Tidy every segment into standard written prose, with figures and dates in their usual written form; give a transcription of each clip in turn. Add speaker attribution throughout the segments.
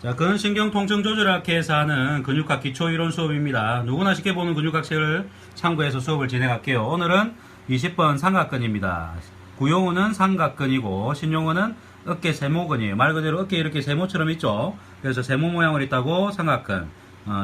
Speaker 1: 자, 근신경통증조절학회에서 하는 근육학 기초이론 수업입니다. 누구나 쉽게 보는 근육학 책을 참고해서 수업을 진행할게요. 오늘은 20번 삼각근입니다. 구용어는 삼각근이고 신용어는 어깨 세모근이에요. 말 그대로 어깨 이렇게 세모처럼 있죠. 그래서 세모 모양을 있다고 삼각근,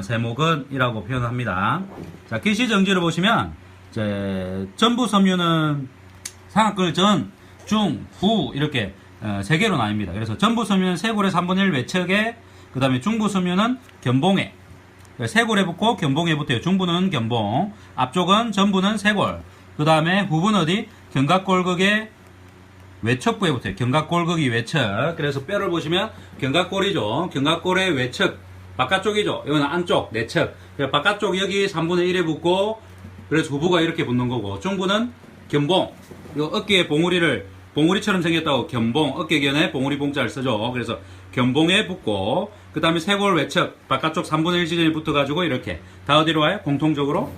Speaker 1: 세모근이라고 표현합니다. 자, 기시 정지를 보시면 이제 전부 섬유는 삼각근을 전, 중, 후 이렇게 세 개로 나뉩니다. 그래서 전부 섬유는 쇄골의 3분의 1 외척에, 그 다음에 중부 섬유는 견봉에, 쇄골에 붙고 견봉에 붙어요. 중부는 견봉, 앞쪽은 전부는 쇄골, 그 다음에 후부는 어디? 견갑골극의 외척부에 붙어요. 견갑골극이 외척. 그래서 뼈를 보시면 견갑골이죠. 견갑골의 외척, 바깥쪽이죠. 이건 안쪽, 내척. 바깥쪽 여기 3분의 1에 붙고, 그래서 후부가 이렇게 붙는 거고, 중부는 견봉. 이 어깨에 봉우리처럼 생겼다고 견봉, 어깨견에 봉우리 봉자를 쓰죠. 그래서 견봉에 붙고, 그 다음에 쇄골 외척, 바깥쪽 3분의 1 지점에 붙어가지고 이렇게. 다 어디로 와요? 공통적으로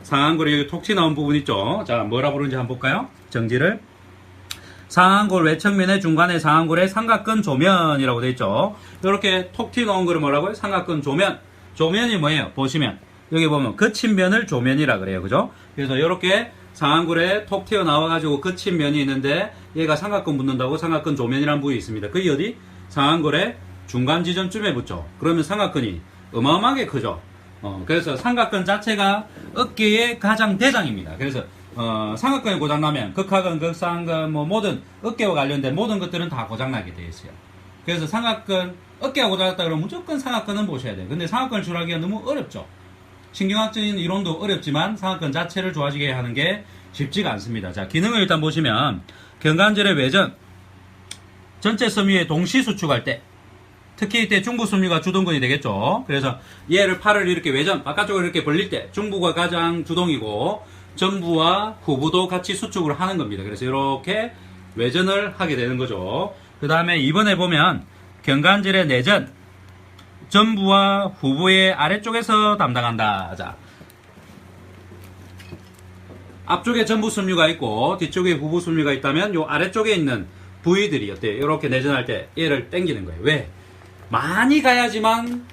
Speaker 1: 상안골에 여기 톡 튀어나온 부분 있죠. 자, 뭐라 부르는지 한번 볼까요? 정지를. 상안골 외척면의 중간에 상안골의 삼각근 조면이라고 되어 있죠. 이렇게 톡 튀어나온 거를 뭐라고요? 삼각근 조면. 조면이 뭐예요? 보시면 여기 보면 거친 면을 조면이라 그래요. 그죠? 그래서 이렇게 상안골에 톡 튀어나와가지고 거친 면이 있는데 얘가 삼각근 붙는다고 삼각근 조면이라는 부위 있습니다. 그게 어디? 상안골의 중간 지점쯤에 붙죠. 그러면 삼각근이 어마어마하게 크죠. 그래서 삼각근 자체가 어깨의 가장 대장입니다. 그래서 삼각근이 고장나면 극하근, 극상근, 뭐 모든 어깨와 관련된 모든 것들은 다 고장나게 되어 있어요. 그래서 삼각근, 어깨가 고장났다 그러면 무조건 삼각근은 보셔야 돼요. 근데 삼각근을 줄하기가 너무 어렵죠. 신경학적인 이론도 어렵지만 삼각근 자체를 좋아지게 하는 게 쉽지가 않습니다. 자, 기능을 일단 보시면 견관절의 외전, 전체 섬유의 동시 수축할 때, 특히 이때 중부 섬유가 주동근이 되겠죠. 그래서 얘를 팔을 이렇게 외전, 바깥쪽으로 이렇게 벌릴 때 중부가 가장 주동이고 전부와 후부도 같이 수축을 하는 겁니다. 그래서 이렇게 외전을 하게 되는 거죠. 그 다음에 이번에 보면 견관절의 내전, 전부와 후부의 아래쪽에서 담당한다. 자, 앞쪽에 전부 섬유가 있고 뒤쪽에 후부 섬유가 있다면 요 아래쪽에 있는 부위들이 어때요? 이렇게 내전할 때 얘를 당기는 거예요. 왜? 많이 가야지만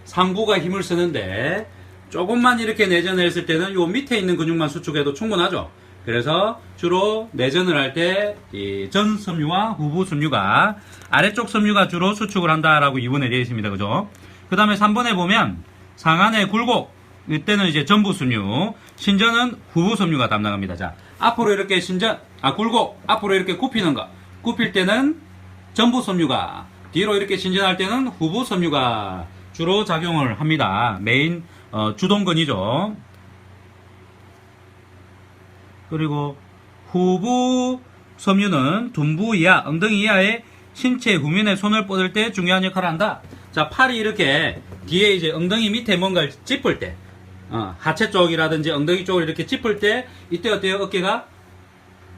Speaker 1: 상부가 힘을 쓰는데 조금만 이렇게 내전을 했을 때는 요 밑에 있는 근육만 수축해도 충분하죠. 그래서 주로 내전을 할 때 이 전 섬유와 후부 섬유가 아래쪽 섬유가 주로 수축을 한다라고 2번에 되어 있습니다. 그죠? 그 다음에 3번에 보면 상안의 굴곡, 이때는 이제 전부 섬유, 신전은 후부 섬유가 담당합니다. 자, 앞으로 이렇게 굴곡, 앞으로 이렇게 굽히는 거. 굽힐 때는 전부 섬유가, 뒤로 이렇게 신전할 때는 후부 섬유가 주로 작용을 합니다. 메인 주동근이죠. 그리고 후부 섬유는 둔부 이하, 엉덩이 이하의 신체 후면에 손을 뻗을 때 중요한 역할을 한다. 자, 팔이 이렇게 뒤에 이제 엉덩이 밑에 뭔가를 짚을 때, 하체 쪽이라든지 엉덩이 쪽을 이렇게 짚을 때, 이때 어때요? 어깨가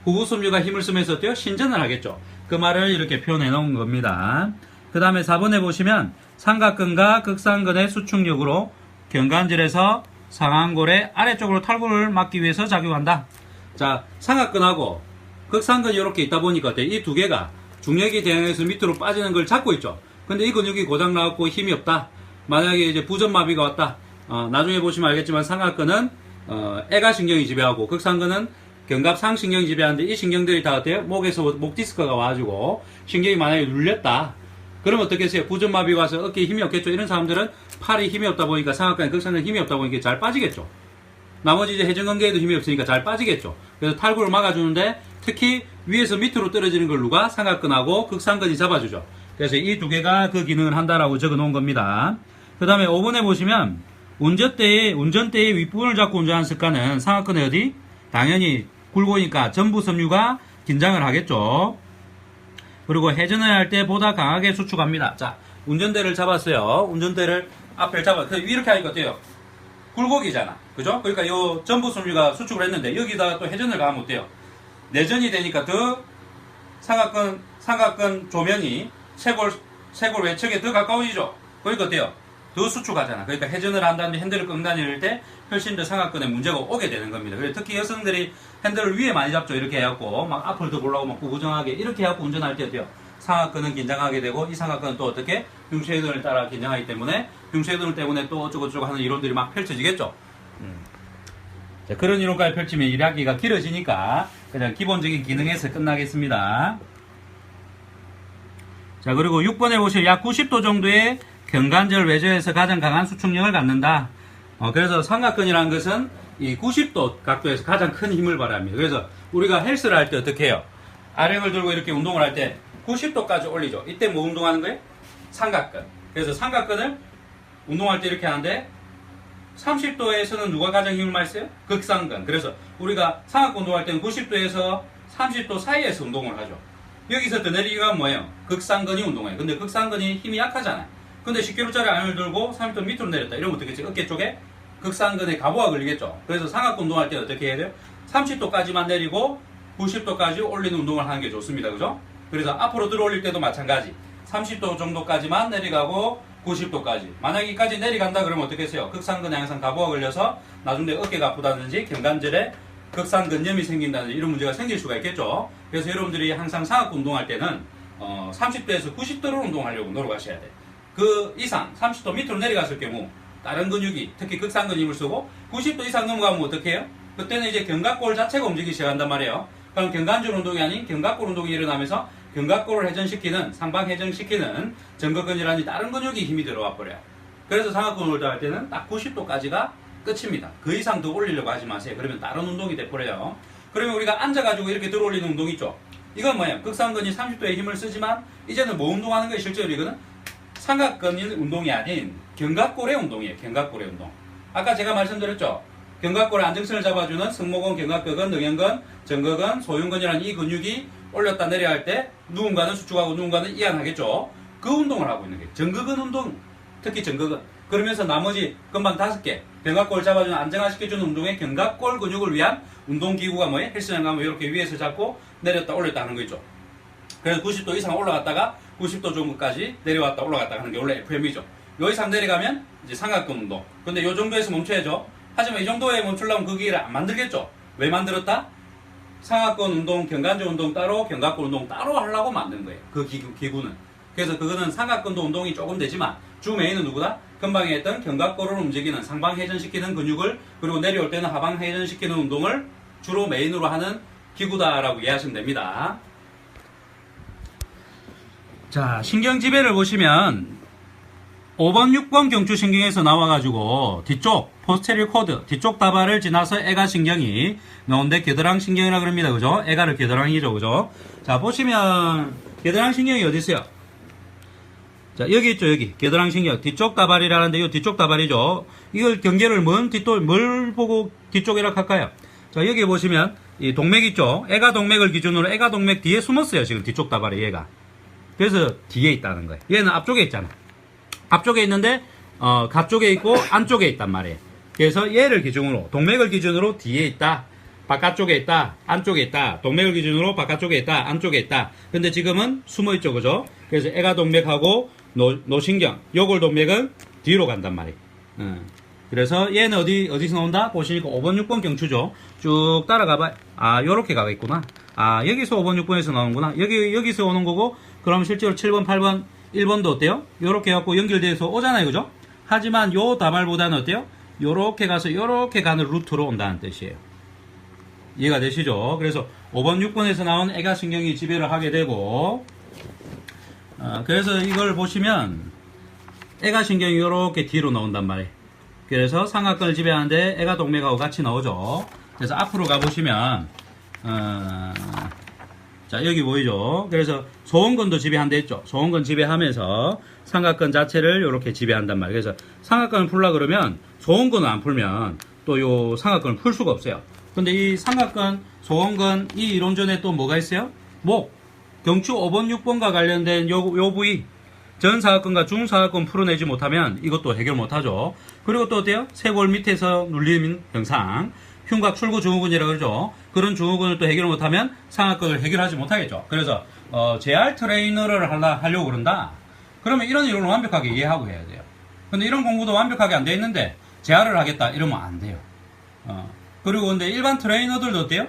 Speaker 1: 후부 섬유가 힘을 쓰면서 어때요? 신전을 하겠죠. 그 말을 이렇게 표현해 놓은 겁니다. 그 다음에 4번에 보시면 삼각근과 극상근의 수축력으로 견관절에서 상안골의 아래쪽으로 탈구를 막기 위해서 작용한다. 자, 삼각근하고 극상근이 이렇게 있다 보니까 어때요? 이 두 개가 중력에 대항해서 밑으로 빠지는 걸 잡고 있죠. 근데 이 근육이 고장나갖고 힘이 없다. 만약에 이제 부전마비가 왔다. 나중에 보시면 알겠지만 삼각근은 애가신경이 지배하고 극상근은 견갑상신경이 지배하는데 이 신경들이 다 어때요? 목에서 목 디스크가 와가지고 신경이 만약에 눌렸다. 그럼 어떻게 했어요? 부전마비가 와서 어깨에 힘이 없겠죠. 이런 사람들은 팔이 힘이 없다 보니까 삼각근, 극상근 힘이 없다 보니까 잘 빠지겠죠. 나머지 이제 해전근개에도 힘이 없으니까 잘 빠지겠죠. 그래서 탈구를 막아주는데 특히 위에서 밑으로 떨어지는 걸 누가? 삼각근하고 극상근이 잡아주죠. 그래서 이 두 개가 그 기능을 한다라고 적어 놓은 겁니다. 그 다음에 5번에 보시면 운전대의 윗부분을 잡고 운전하는 습관은 삼각근의 어디? 당연히 굴곡이니까 전부 섬유가 긴장을 하겠죠. 그리고 회전을 할 때 보다 강하게 수축합니다. 자, 운전대를 잡았어요. 운전대를 앞을 이렇게 하니까 어때요? 굴곡이잖아. 그죠? 그러니까 요 전부 섬유가 수축을 했는데 여기다가 또 회전을 가하면 어때요? 내전이 되니까 더 삼각근 조면이 쇄골 외척에 더 가까워지죠? 그러니까 어때요? 더 수축하잖아. 그러니까 회전을 한다든지 핸들을 꺾는다는 때 훨씬 더 삼각근에 문제가 오게 되는 겁니다. 그래서 특히 여성들이 핸들을 위에 많이 잡죠. 이렇게 해갖고 막 앞을 더 보려고 막 구부정하게 이렇게 해갖고 운전할 때 어때요? 상하근은 긴장하게 되고 이 상하근은 또 어떻게 흉쇄근을 따라 긴장하기 때문에 흉쇄근을 때문에 또 어쩌고저쩌고 하는 이론들이 막 펼쳐지겠죠. 자, 그런 이론까지 펼치면 이야기가 길어지니까 그냥 기본적인 기능에서 끝나겠습니다. 자, 그리고 6번에 보시면 약 90도 정도의 경관절 외저에서 가장 강한 수축력을 갖는다. 그래서 삼각근이라는 것은 이 90도 각도에서 가장 큰 힘을 발휘합니다. 그래서 우리가 헬스를 할 때 어떻게 해요? 아령을 들고 이렇게 운동을 할 때 90도까지 올리죠. 이때 뭐 운동하는 거예요? 삼각근. 그래서 삼각근을 운동할 때 이렇게 하는데 30도에서는 누가 가장 힘을 많이 써요? 극상근. 그래서 우리가 삼각근 운동할 때는 90도에서 30도 사이에서 운동을 하죠. 여기서 더 내리기가 뭐예요? 극상근이 운동해요. 근데 극상근이 힘이 약하잖아요. 근데 10kg짜리 아령을 들고 30도 밑으로 내렸다. 이러면 어떻게 어깨 쪽에 극상근에 가부가 걸리겠죠. 그래서 삼각근 운동할 때 어떻게 해야 돼요? 30도까지만 내리고 90도까지 올리는 운동을 하는 게 좋습니다. 그죠? 그래서 앞으로 들어 올릴 때도 마찬가지. 30도 정도까지만 내려가고 90도까지. 만약에 여기까지 내려간다 그러면 어떻게 했어요? 극상근에 항상 가부가 걸려서 나중에 어깨가 아프다든지 경관절에 극상근염이 생긴다든지 이런 문제가 생길 수가 있겠죠. 그래서 여러분들이 항상 상하근 운동할 때는 30도에서 90도로 운동하려고 노력하셔야 돼요. 그 이상 30도 밑으로 내려갔을 경우 다른 근육이 특히 극상근 힘을 쓰고 90도 이상 넘어가면 어떻게 해요? 그때는 이제 견갑골 자체가 움직이기 시작한단 말이에요. 그럼 견관절 운동이 아닌 견갑골 운동이 일어나면서 견갑골을 회전시키는 상방 회전시키는 전거근이라든지 다른 근육이 힘이 들어와 버려요. 그래서 상하근 운동을 할 때는 딱 90도까지가 끝입니다. 그 이상 더 올리려고 하지 마세요. 그러면 다른 운동이 돼버려요. 그러면 우리가 앉아가지고 이렇게 들어 올리는 운동 있죠. 이건 뭐예요? 극상근이 30도의 힘을 쓰지만 이제는 뭐 운동하는 거예요? 실제로 이거는 삼각근인 운동이 아닌 견갑골의 운동이에요. 견갑골의 운동. 아까 제가 말씀드렸죠. 견갑골의 안정성을 잡아주는 승모근, 견갑근, 능형근, 전거근, 소흉근이라는 이 근육이 올렸다 내려야 할 때 누군가는 수축하고 누군가는 이완하겠죠. 그 운동을 하고 있는 게 전거근 운동, 특히 전거근. 그러면서 나머지 금방 5개 견갑골을 잡아주는 안정화시켜주는 운동의 견갑골 근육을 위한 운동기구가 뭐예요? 헬스장 가면 이렇게 위에서 잡고 내렸다 올렸다 하는 거 있죠. 그래서 90도 이상 올라갔다가 90도 정도까지 내려왔다 올라갔다 하는 게 원래 FM이죠. 요 이상 내려가면 이제 삼각근 운동. 근데 요 정도에서 멈춰야죠. 하지만 이 정도에 멈추려면 그 기계를 안 만들겠죠. 왜 만들었다? 상하근 운동, 견관절 운동 따로, 견갑골 운동 따로 하려고 만든 거예요. 그 기구는. 그래서 그거는 삼각근도 운동이 조금 되지만 주 메인은 누구다? 금방에 했던 견갑골을 움직이는 상방 회전시키는 근육을 그리고 내려올 때는 하방 회전시키는 운동을 주로 메인으로 하는 기구다라고 이해하시면 됩니다. 자, 신경지배를 보시면 5번, 6번 경추신경에서 나와가지고 뒤쪽 포스테리어 코드, 뒤쪽 다발을 지나서 애가신경이 나오는데 겨드랑신경이라 그럽니다. 그죠? 애가를 겨드랑이죠. 그죠? 자, 보시면 겨드랑신경이 어디 있어요? 자, 여기 있죠. 여기 겨드랑신경 뒤쪽 다발이라는데 이 뒤쪽 다발이죠. 이걸 경계를 뭘 보고 뒤쪽이라고 할까요? 자, 여기 보시면 이 동맥 있죠. 애가 동맥을 기준으로 애가 동맥 뒤에 숨었어요. 지금 뒤쪽 다발이 얘가. 그래서 뒤에 있다는 거예요. 얘는 앞쪽에 있잖아. 앞쪽에 있는데 가쪽에 있고 안쪽에 있단 말이에요. 그래서 얘를 기준으로 동맥을 기준으로 뒤에 있다. 바깥쪽에 있다. 안쪽에 있다. 동맥을 기준으로 바깥쪽에 있다. 안쪽에 있다. 근데 지금은 숨어 있죠. 그죠? 그래서 애가 동맥하고 노신경, 요골동맥은 뒤로 간단 말이에요. 그래서 얘는 어디서 나온다? 보시니까 5번, 6번 경추죠. 쭉 따라가봐. 아, 요렇게 가고 있구나. 아, 여기서 5번, 6번에서 나오는구나. 여기서 오는 거고, 그럼 실제로 7번, 8번, 1번도 어때요? 요렇게 갖고 연결돼서 오잖아요. 그죠? 하지만 요 다발보다는 어때요? 요렇게 가서 요렇게 가는 루트로 온다는 뜻이에요. 이해가 되시죠? 그래서 5번, 6번에서 나온 애가신경이 지배를 하게 되고, 그래서 이걸 보시면 애가신경이 요렇게 뒤로 나온단 말이에요. 그래서 삼각근을 지배하는데 애가동맥하고 같이 나오죠. 그래서 앞으로 가보시면 자, 여기 보이죠? 그래서 소원근도 지배한다 했죠. 소원근 지배하면서 삼각근 자체를 이렇게 지배한단 말이에요. 그래서 삼각근을 풀라 그러면 소원근을 안 풀면 또 요 삼각근을 풀 수가 없어요. 근데 이 삼각근, 소원근 이 이론전에 또 뭐가 있어요? 목, 경추 5번, 6번과 관련된 요 부위 전사각근과 중사각근 풀어내지 못하면 이것도 해결 못하죠. 그리고 또 어때요? 쇄골 밑에서 눌리는 현상, 흉곽 출구 증후군이라고 그러죠. 그런 증후군을 또 해결 못하면 상악근을 해결하지 못하겠죠. 그래서 JR 트레이너를 하려고 그런다. 그러면 이런 이론을 완벽하게 이해하고 해야 돼요. 근데 이런 공부도 완벽하게 안 돼 있는데 JR을 하겠다 이러면 안 돼요. 그리고 근데 일반 트레이너들도 어때요?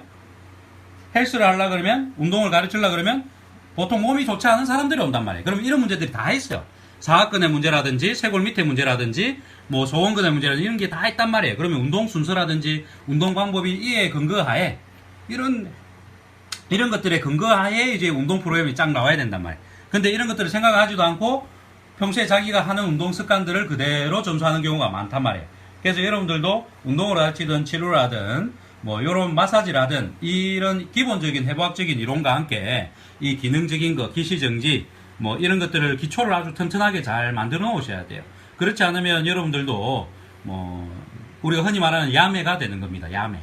Speaker 1: 헬스를 하려고 그러면 운동을 가르치려고 그러면 보통 몸이 좋지 않은 사람들이 온단 말이에요. 그럼 이런 문제들이 다 있어요. 사각근의 문제라든지 쇄골 밑의 문제라든지 뭐 소원근의 문제라든지 이런 게 다 있단 말이에요. 그러면 운동 순서라든지 운동 방법이 이에 근거하에 이런 것들에 근거하에 이제 운동 프로그램이 쫙 나와야 된단 말이에요. 근데 이런 것들을 생각하지도 않고 평소에 자기가 하는 운동 습관들을 그대로 점수하는 경우가 많단 말이에요. 그래서 여러분들도 운동을 하시든 치료를 하든 뭐 이런 마사지라든 이런 기본적인 해부학적인 이론과 함께 이 기능적인 거, 기시정지 뭐 이런 것들을 기초를 아주 튼튼하게 잘 만들어 놓으셔야 돼요. 그렇지 않으면 여러분들도 뭐 우리가 흔히 말하는 야매가 되는 겁니다. 야매.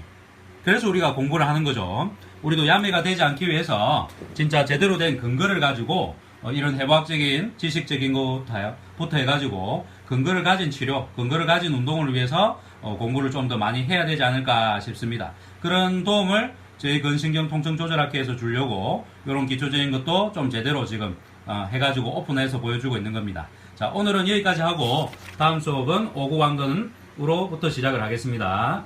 Speaker 1: 그래서 우리가 공부를 하는 거죠. 우리도 야매가 되지 않기 위해서 진짜 제대로 된 근거를 가지고 이런 해부학적인 지식적인 것부터 해가지고 근거를 가진 치료, 근거를 가진 운동을 위해서 공부를 좀 더 많이 해야 되지 않을까 싶습니다. 그런 도움을 저희 근신경통증조절학회에서 주려고 이런 기초적인 것도 좀 제대로 지금 해가지고 오픈해서 보여주고 있는 겁니다. 자, 오늘은 여기까지 하고 다음 수업은 오구왕근으로부터 시작을 하겠습니다.